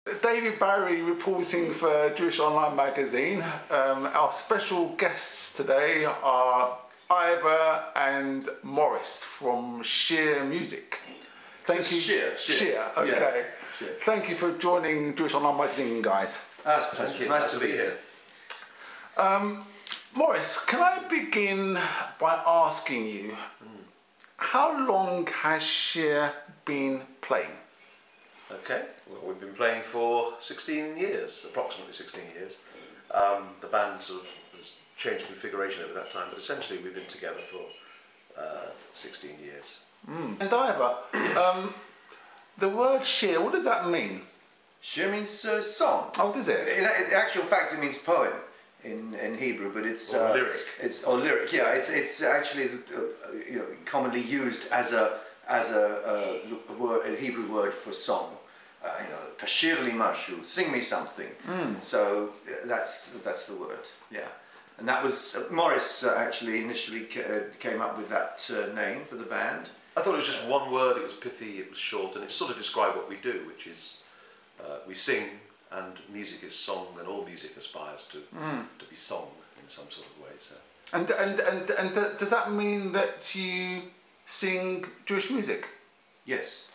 David Barry reporting for Jewish Online Magazine. Our special guests today are Ivor and Maurice from Shir Music. Thank you. Shir. Okay. Yeah, Shir. Thank you for joining Jewish Online Magazine, guys. Thank you. Nice to be here. Maurice, can I begin by asking you, how long has Shir been playing? Okay, well, we've been playing for 16 years, approximately 16 years. The band sort of has changed configuration over that time, but essentially we've been together for 16 years. And Ivor, the word Shir, what does that mean? Shir means song. Oh, does it? In actual fact, it means poem in Hebrew, but it's lyric. It's lyric. Yeah, it's actually commonly used as a word, a Hebrew word for song. Tashir li mashu, sing me something. So that's the word. Yeah, and that was Maurice actually initially came up with that name for the band. I thought it was just one word. It was pithy. It was short, and it sort of described what we do, which is we sing, and music is song, and all music aspires to be song in some sort of way. So. And does that mean that you sing Jewish music? Yes.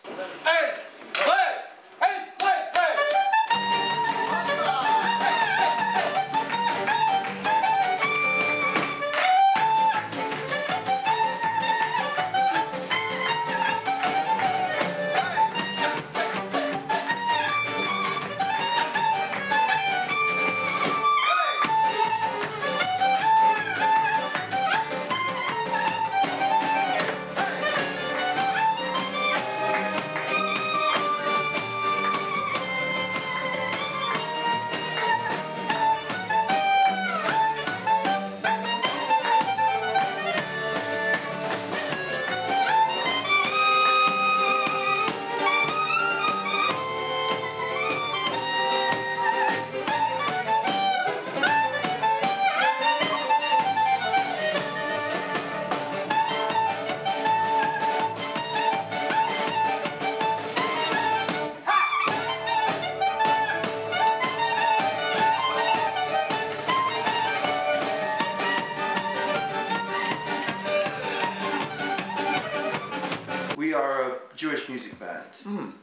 We are a Jewish music band.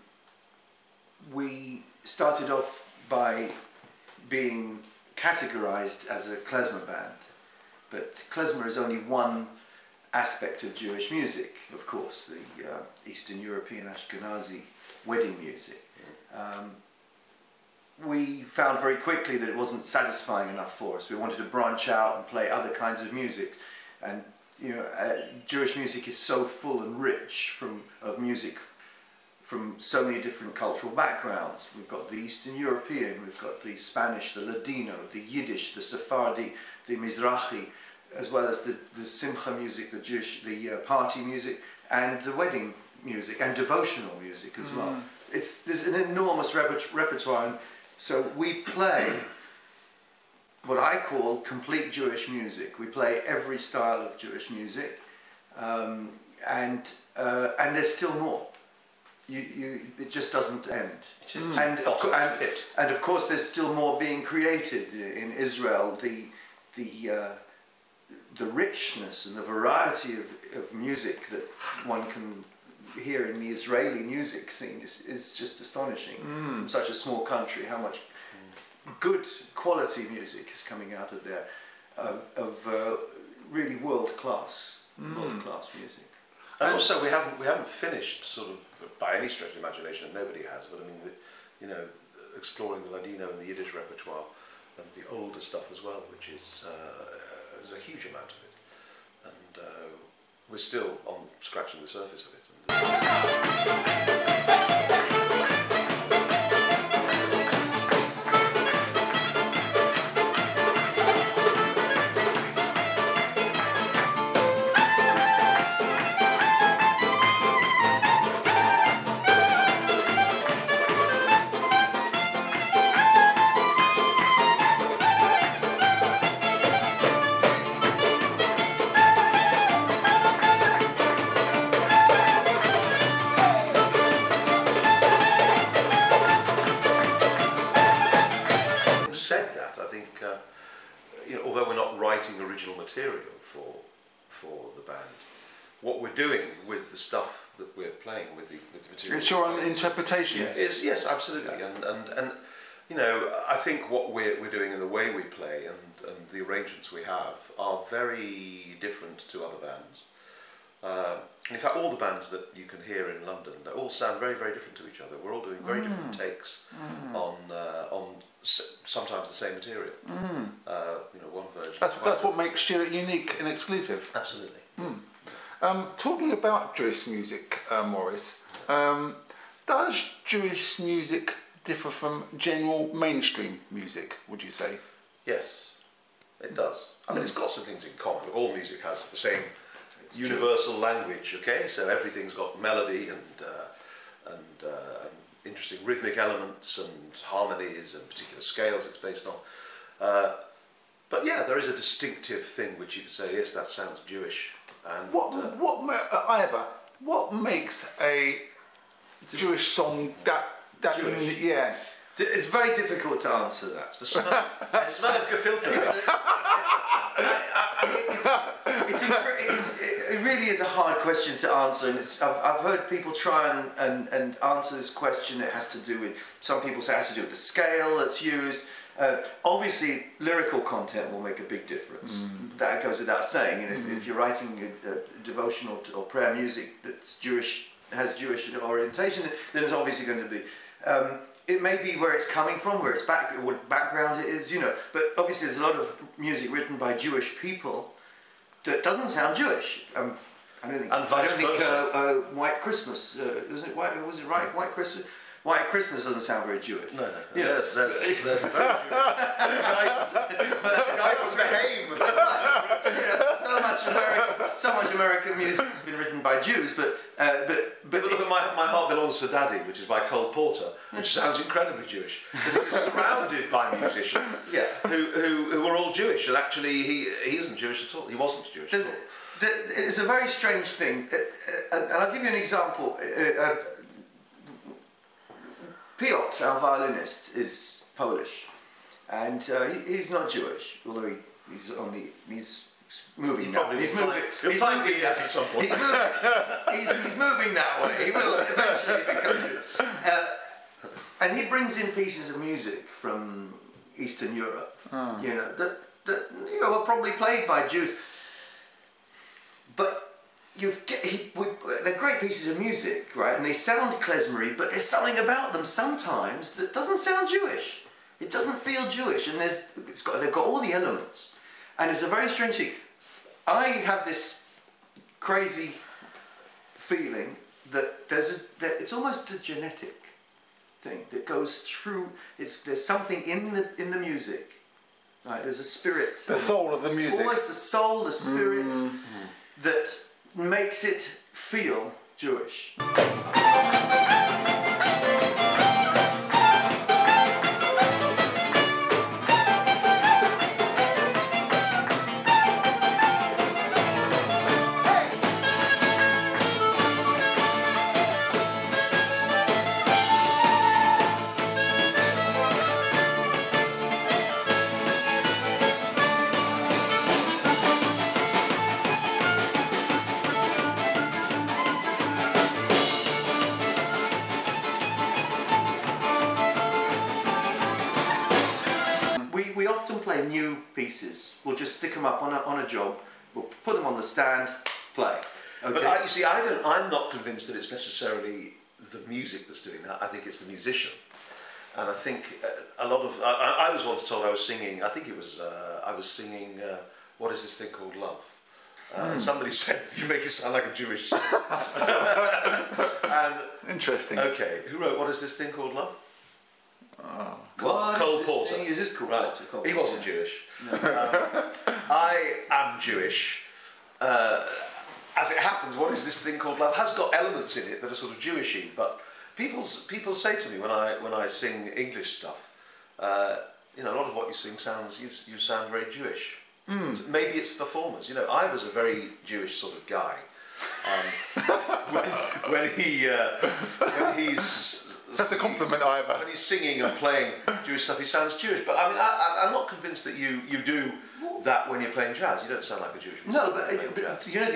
We started off by being categorized as a klezmer band, but klezmer is only one aspect of Jewish music, of course, the Eastern European Ashkenazi wedding music. We found very quickly that it wasn't satisfying enough for us. We wanted to branch out and play other kinds of music, and Jewish music is so full and rich of music from so many different cultural backgrounds. We've got the Eastern European, we've got the Spanish, the Ladino, the Yiddish, the Sephardi, the Mizrahi, as well as the Simcha music, the party music, and the wedding music, and devotional music as well. There's an enormous repertoire, and so we play what I call complete Jewish music. We play every style of Jewish music, and there's still more. It just doesn't end. And of course, there's still more being created in Israel. The richness and the variety of music that one can hear in the Israeli music scene is just astonishing. From such a small country, how much good quality music is coming out of there, of really world-class music. And also, we haven't finished sort of by any stretch of imagination, and nobody has. But I mean, exploring the Ladino and the Yiddish repertoire, and the older stuff as well, which is there's a huge amount of it, and we're still scratching the surface of it. you know, although we're not writing original material for the band, what we're doing with the stuff that we're playing with the material. It's your own interpretation. Yes, absolutely, and you know, I think what we're doing and the way we play and the arrangements we have are very different to other bands. In fact, all the bands that you can hear in London, they all sound very, very different to each other. We're all doing very different takes on sometimes the same material. You know, one version. That's what makes Shir unique and exclusive. Absolutely. Talking about Jewish music, Maurice, does Jewish music differ from general mainstream music, would you say? Yes, it does. I mean, it's got some things in common. All music has the same universal language, okay? So everything's got melody and interesting rhythmic elements and harmonies and particular scales it's based on. But yeah, there is a distinctive thing which you could say, yes, that sounds Jewish. And Ivor, what makes a Jewish song that Jewish? unique? Yes. It's very difficult to answer that. the smell of gefilte. It really is a hard question to answer, and I've heard people try and answer this question. It has to do with, some people say it has to do with the scale that's used. Obviously, lyrical content will make a big difference. That goes without saying. And if you're writing a devotional or prayer music that's Jewish, has Jewish orientation, then it's obviously going to be. It may be where it's coming from, where it's what background it is, you know. But obviously, there's a lot of music written by Jewish people that doesn't sound Jewish. I don't think. And vice versa. White Christmas, wasn't it? Was it right? White Christmas. White Christmas doesn't sound very Jewish. No. Yeah. There's a very Jewish guy from the Haim. So much American music has been written by Jews, but look at My Heart Belongs to Daddy, which is by Cole Porter, which sounds incredibly Jewish, because he was surrounded by musicians who were all Jewish, and actually he isn't Jewish at all. He wasn't Jewish at all. It's a very strange thing, and I'll give you an example. Piotr, our violinist, is Polish, and he's not Jewish, although he's moving now. You'll find me at some point. He's moving that way. He will eventually become Jewish. And he brings in pieces of music from Eastern Europe, you know, that were probably played by Jews. But they're great pieces of music, right? And they sound klezmery, but there's something about them sometimes that doesn't sound Jewish. It doesn't feel Jewish, and they've got all the elements. And it's a very strange thing. I have this crazy feeling that it's almost a genetic thing that goes through. There's something in the music, right? There's a spirit. The soul of the music. Almost the soul, the spirit that makes it feel Jewish. We often play new pieces. We'll just stick them up on a job. We'll put them on the stand, play. Okay. But you see, I'm not convinced that it's necessarily the music that's doing that. I think it's the musician. And I think a lot of... I was once told I was singing, I think it was, I was singing, what is this thing called Love? And somebody said, you make it sound like a Jewish song. Interesting. Okay, who wrote What Is This Thing Called Love? Cole Porter. Is this Cole Right. Porter? He wasn't Jewish. No. I am Jewish. As it happens, What Is This Thing Called Love has got elements in it that are sort of Jewishy, but people say to me when I sing English stuff, you know, a lot of what you sing sounds, you sound very Jewish. So maybe it's the performers. You know, I was a very Jewish sort of guy. When he's That's a compliment, Ivor. When he's singing and playing Jewish stuff, he sounds Jewish. But I mean, I'm not convinced that you do that when you're playing jazz. You don't sound like a Jewish musician. No, but you know,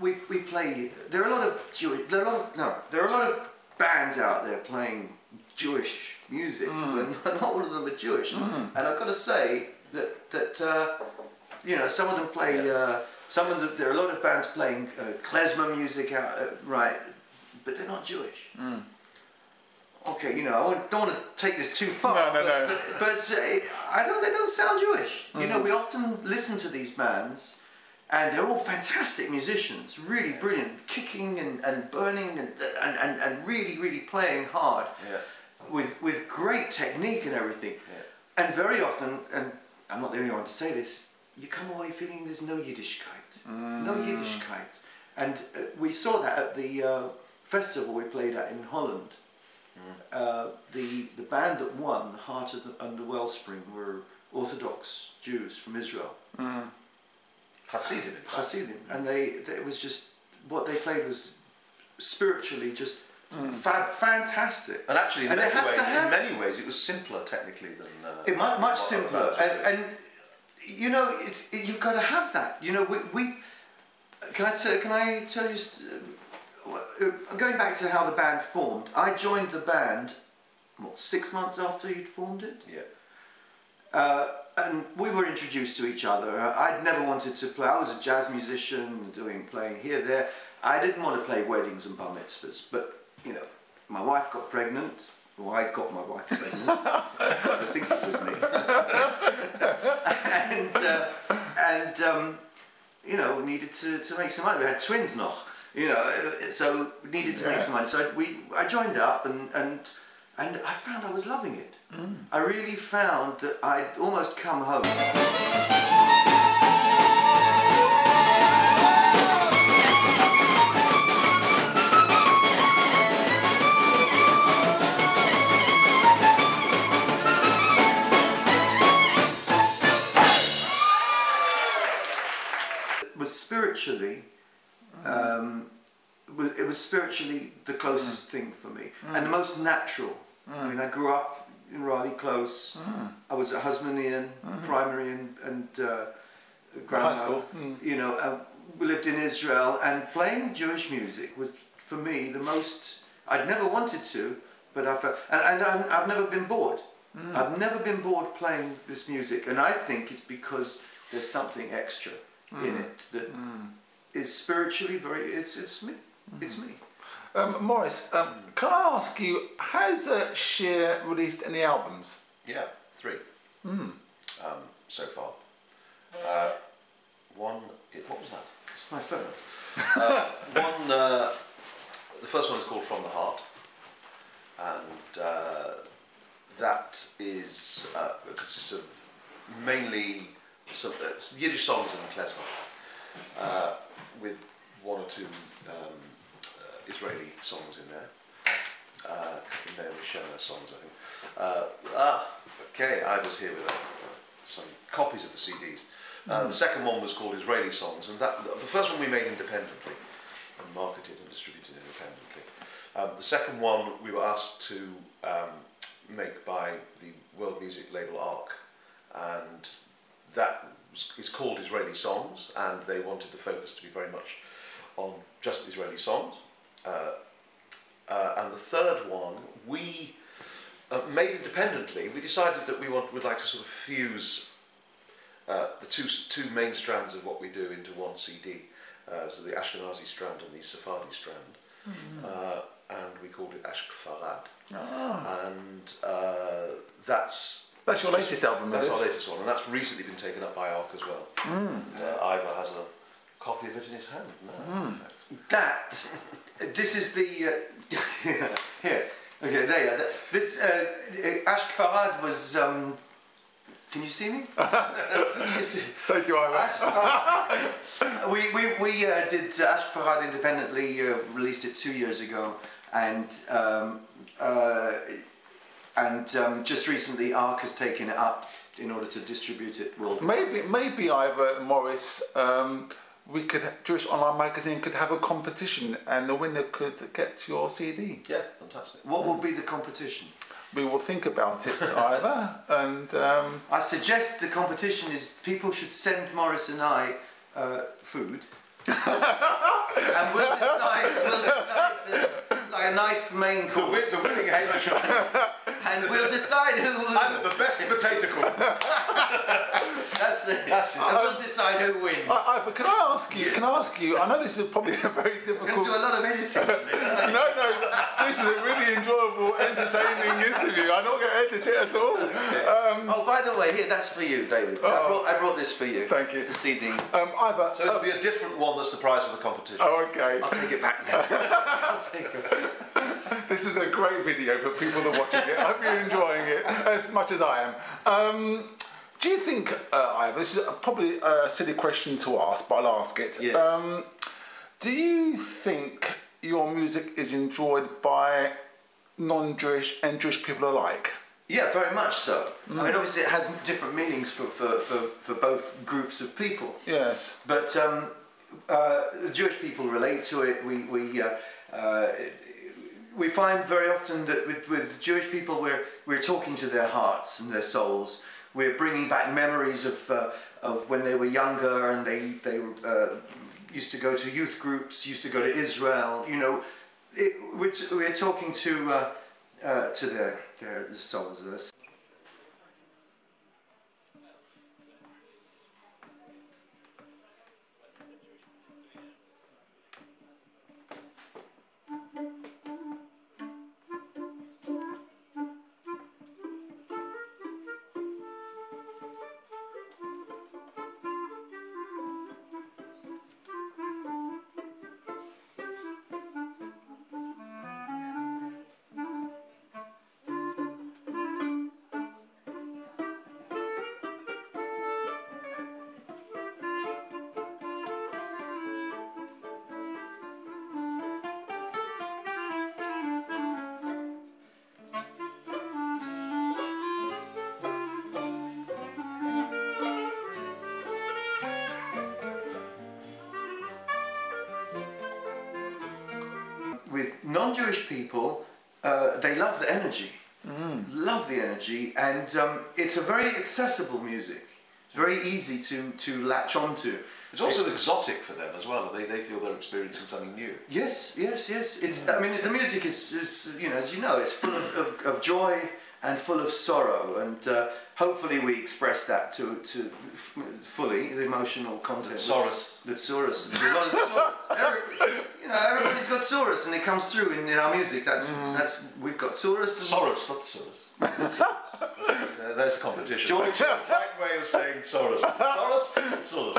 we play. There are a lot of there are a lot of bands out there playing Jewish music, but not all of them are Jewish. And I've got to say that you know, some of them play. There are a lot of bands playing klezmer music out, right, but they're not Jewish. Okay, you know, I don't want to take this too far. No. But they don't sound Jewish. You know, we often listen to these bands, and they're all fantastic musicians, really brilliant, kicking and burning and really playing hard, with great technique and everything. And very often, and I'm not the only one to say this, you come away feeling there's no Yiddishkeit, no Yiddishkeit. And we saw that at the festival we played at in Holland. The band that won, the Heart and the Wellspring, were Orthodox Jews from Israel. Hasidim. And it was just, what they played was spiritually just fantastic. And actually, in many ways, it was simpler technically than... much simpler. And you know, you've got to have that. You know, can I tell you, going back to how the band formed, I joined the band, 6 months after you'd formed it? Yeah. And we were introduced to each other. I'd never wanted to play. I was a jazz musician, playing here, there. I didn't want to play weddings and bar mitzvahs, but, you know, my wife got pregnant. Well, I got my wife pregnant. I think it was me. and you know, needed to make some money. We had twins noch, you know, so needed to make some money. So I joined up, and I found I was loving it. I really found that I'd almost come home. Spiritually, it was spiritually the closest thing for me, and the most natural. I mean, I grew up in Raleigh Close. I was at Husmandian, primary and grammar school. You know, we lived in Israel, and playing Jewish music was, for me, the most. I'd never wanted to, but I felt, and I've never been bored. I've never been bored playing this music, and I think it's because there's something extra in it that is spiritually very. It's me. It's me. Maurice, can I ask you, has Shir released any albums? Yeah, 3. So far. One. What was that? It's my phone. One. The first one is called From the Heart, and that is consists of mainly some Yiddish songs and klezmer, with 1 or 2 Israeli songs in there. A couple of Naomi Shemer songs, I think. Okay, I was here with some copies of the CDs. The second one was called Israeli Songs, and the first one we made independently and marketed and distributed independently. The second one we were asked to make by the world music label ARC, and that is called Israeli Songs, and they wanted the focus to be very much on just Israeli songs. And the third one we made independently. We decided that we'd like to sort of fuse the two main strands of what we do into one CD, so the Ashkenazi strand and the Sephardi strand, and we called it Ashk Farad. And that's your latest album, that's our latest one, and that's recently been taken up by ARC as well. Ivor has a copy of it in his hand. This is the here. Okay, there you are. This Ashk Farad was. Can you see me? Thank you, Ivor. We did Ashk Farad independently. Released it 2 years ago, and just recently ARC has taken it up in order to distribute it worldwide. Maybe Ivor, Maurice, Jewish Online Magazine could have a competition and the winner could get your CD. Yeah, fantastic. What will be the competition? We will think about it, Ivor, and I suggest the competition is people should send Maurice and I food. And we'll decide to, like a nice main course. The winning Hamish. And we'll decide who will... I'm the best potato cook. That's it. And we'll decide who wins. Ivor, can I ask you, I know this is probably a very difficult... We're going to do a lot of editing on this. No, this is a really enjoyable, entertaining interview. I'm not going to edit it at all. Oh, by the way, here, that's for you, David. I brought this for you. Thank you. The CD. Ivor, So it'll be a different one that's the prize for the competition. oh, okay. I'll take it back now. I'll take it back. This is a great video for people that are watching it. I hope you're enjoying it as much as I am. Do you think, Ivor, this is probably a silly question to ask, but I'll ask it. Yeah. Do you think your music is enjoyed by non-Jewish and Jewish people alike? Yeah, very much so. I mean, obviously it has different meanings for both groups of people. Yes. But Jewish people relate to it. We find very often that with Jewish people we're talking to their hearts and their souls. We're bringing back memories of when they were younger and they used to go to youth groups, used to go to Israel. You know, we're talking to their souls. With non-Jewish people, they love the energy, and it's a very accessible music. It's very easy to latch onto. It's also exotic for them as well. They feel they're experiencing something new. Yes. It's, I mean, the music is you know, as you know, it's full of joy and full of sorrow, and hopefully we express that to fully, the emotional content. The sorrows. There's a lot of sorrows. Everybody's got sorrows, and it comes through in our music. That's we've got sorrows. Sorrows, not sorrows. There's a competition. George, right way of saying sorrows. Sorrows, sorrows.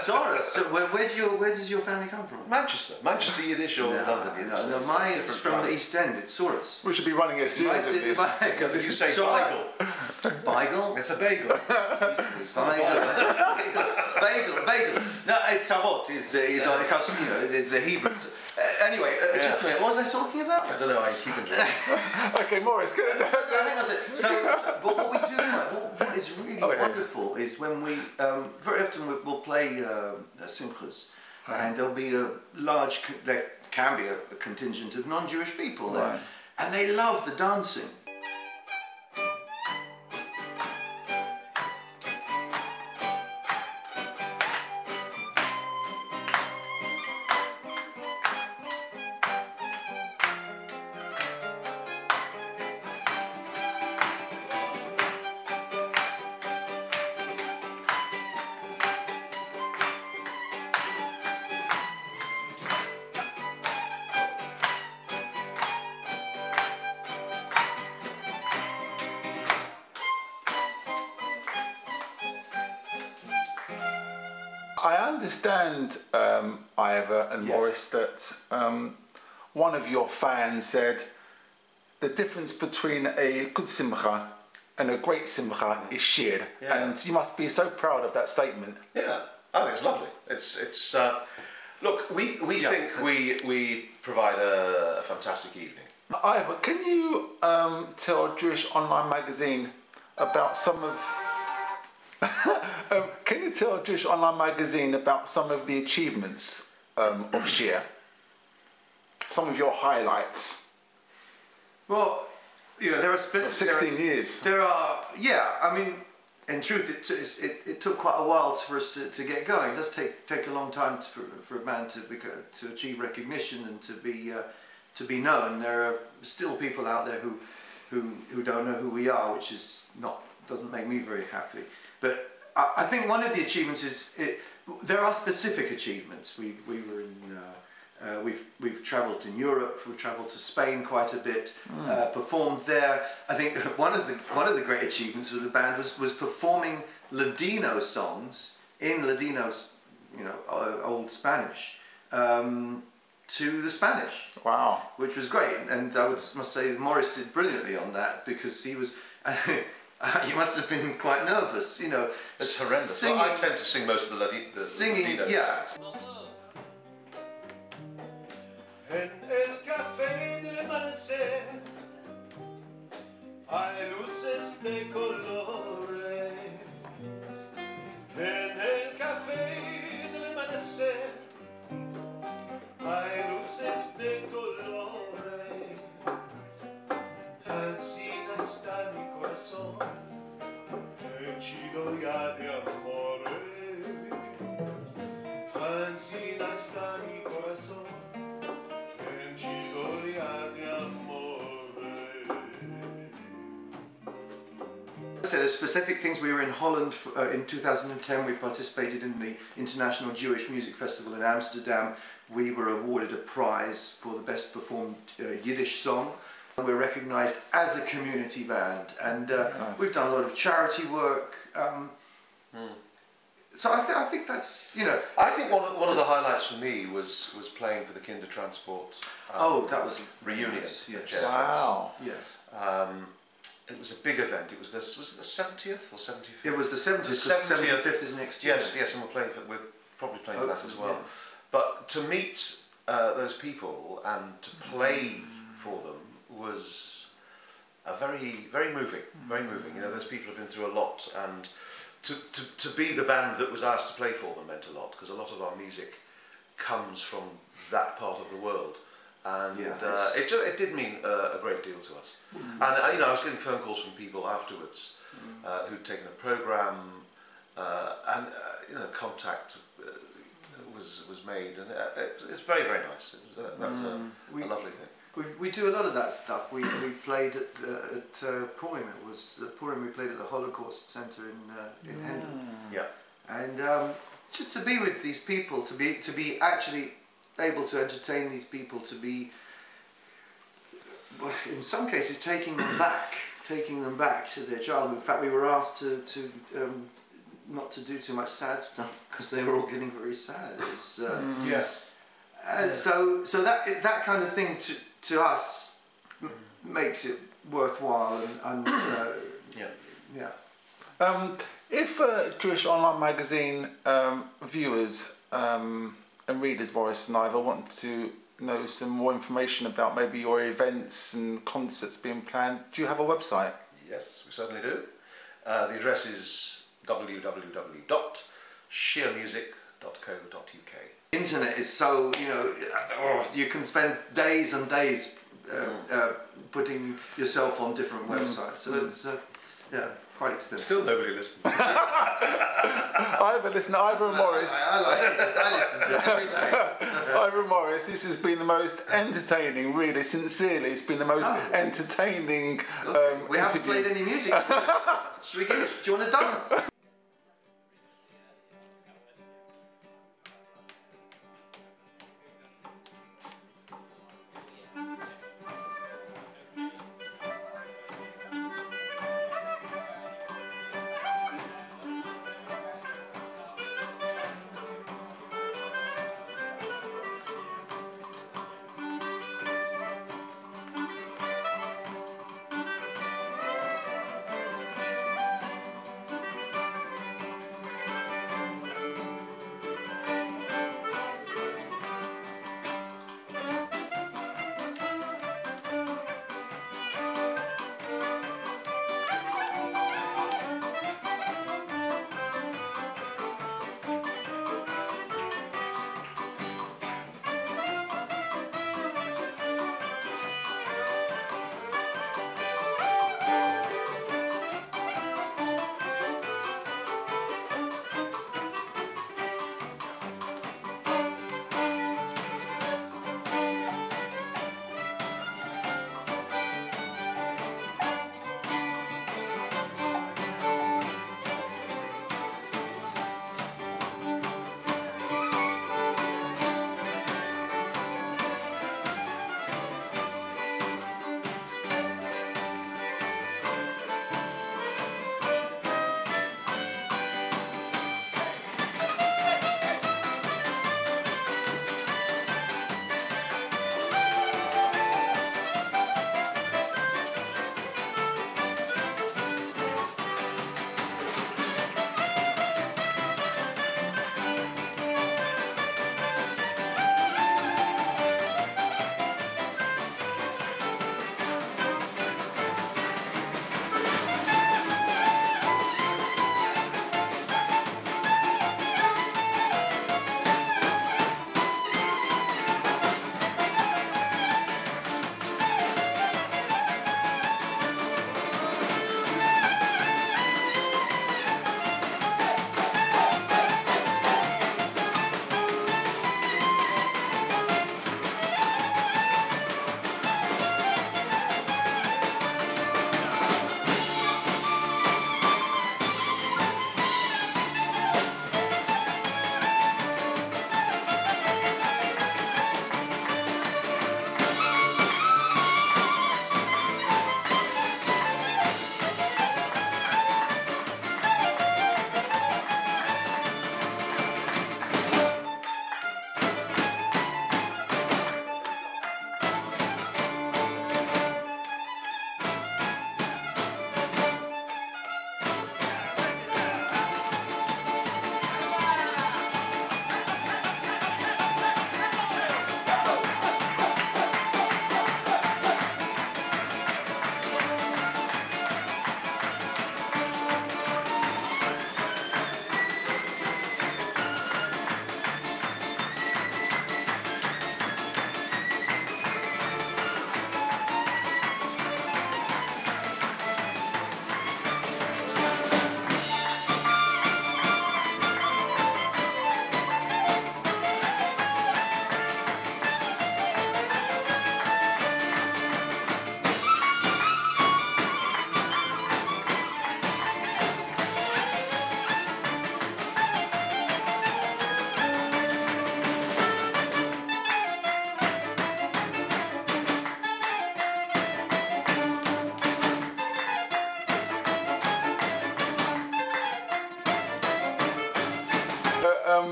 Sorrows. So where does your family come from? Manchester Yiddish or London Yiddish. No, mine is from the East End. It's Sorus. We should be running a series of this. Because if you say bagel. Bagel? It's a bagel. Bagel. No, it's Savot. Is there's the Hebrew. Anyway, just a minute. What was I talking about? I don't know. I keep enjoying. Okay, Maurice. Hang on a second. But what we do, what is really wonderful is when we very often we'll play simchas, and there'll be a large. There can be a contingent of non-Jewish people there, and they love the dancing. I understand, Ivor and Maurice, that one of your fans said the difference between a good simcha and a great simcha is Shir, and you must be so proud of that statement. Yeah, I think it's lovely. It's look, we think we provide a fantastic evening. Ivor, can you tell Jewish Online Magazine about some of Can you tell Jewish Online Magazine about some of the achievements of Shir? Some of your highlights. Well, you know, there are specific... 16 years. There are, yeah, I mean, in truth, it took quite a while for us to get going. It does take a long time for a band to achieve recognition and to be known. There are still people out there who don't know who we are, which doesn't make me very happy. But I think one of the achievements is there are specific achievements. We were in we've travelled in Europe. We've travelled to Spain quite a bit. Performed there. I think one of the great achievements of the band was performing Ladino songs in Ladino's, you know, old Spanish, to the Spanish. Wow. Which was great, and I must say Maurice did brilliantly on that, because he was. You must have been quite nervous, you know. It's horrendous. Singing, I tend to sing most of the singing, Ladinos. yeah. En el café del amanecer hay luces de colores. En el café del amanecer hay luces de colores. Así está mi corazón, henchido ya de amores. Así está mi corazón. So there's specific things. We were in Holland in 2010. We participated in the International Jewish Music Festival in Amsterdam. We were awarded a prize for the best performed Yiddish song. We're recognised as a community band, and nice. We've done a lot of charity work. So I think that's, you know... I think one of the highlights for me was playing for the Kindertransport. That was reunion. Yes. Wow. Yeah. It was a big event. It was it the 70th or 75th? It was the 70th. The 75th is next year. Yes, and we're probably playing for that as well. Yeah. But to meet those people and to play for them was very moving. Very moving. You know, those people have been through a lot, and to be the band that was asked to play for them meant a lot, because a lot of our music comes from that part of the world. And it did mean a great deal to us. And you know, I was getting phone calls from people afterwards who'd taken a program, and you know, contact was made, and it's very nice. That was a lovely thing. We do a lot of that stuff. We played at Purim. It was at Purim. We played at the Holocaust Centre in Hendon. Yeah. And just to be with these people, to be actually able to entertain these people, to be, in some cases, taking them back to their childhood. In fact, we were asked to not to do too much sad stuff, because they were all getting very sad. So that kind of thing to us makes it worthwhile, and if Jewish Online Magazine viewers and readers, Maurice and Ivor, want to know some more information about maybe your events and concerts being planned, do you have a website? Yes, we certainly do. The address is www.shirmusic.co.uk. Internet is so, you know, you can spend days and days putting yourself on different websites, so it's quite extensive. Still nobody listens. Ivor and Maurice. I like it. I listen to it every day. Ivor and Maurice, this has been the most entertaining, really, sincerely, it's been the most entertaining we haven't played any music. Do you want to dance?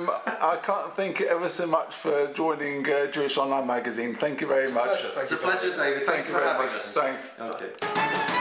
I can't thank you ever so much for joining Jewish Online Magazine. Thank you very much. Pleasure. Thank It's you a pleasure, David. Thanks Thank you for very having much. us. Thanks. Okay.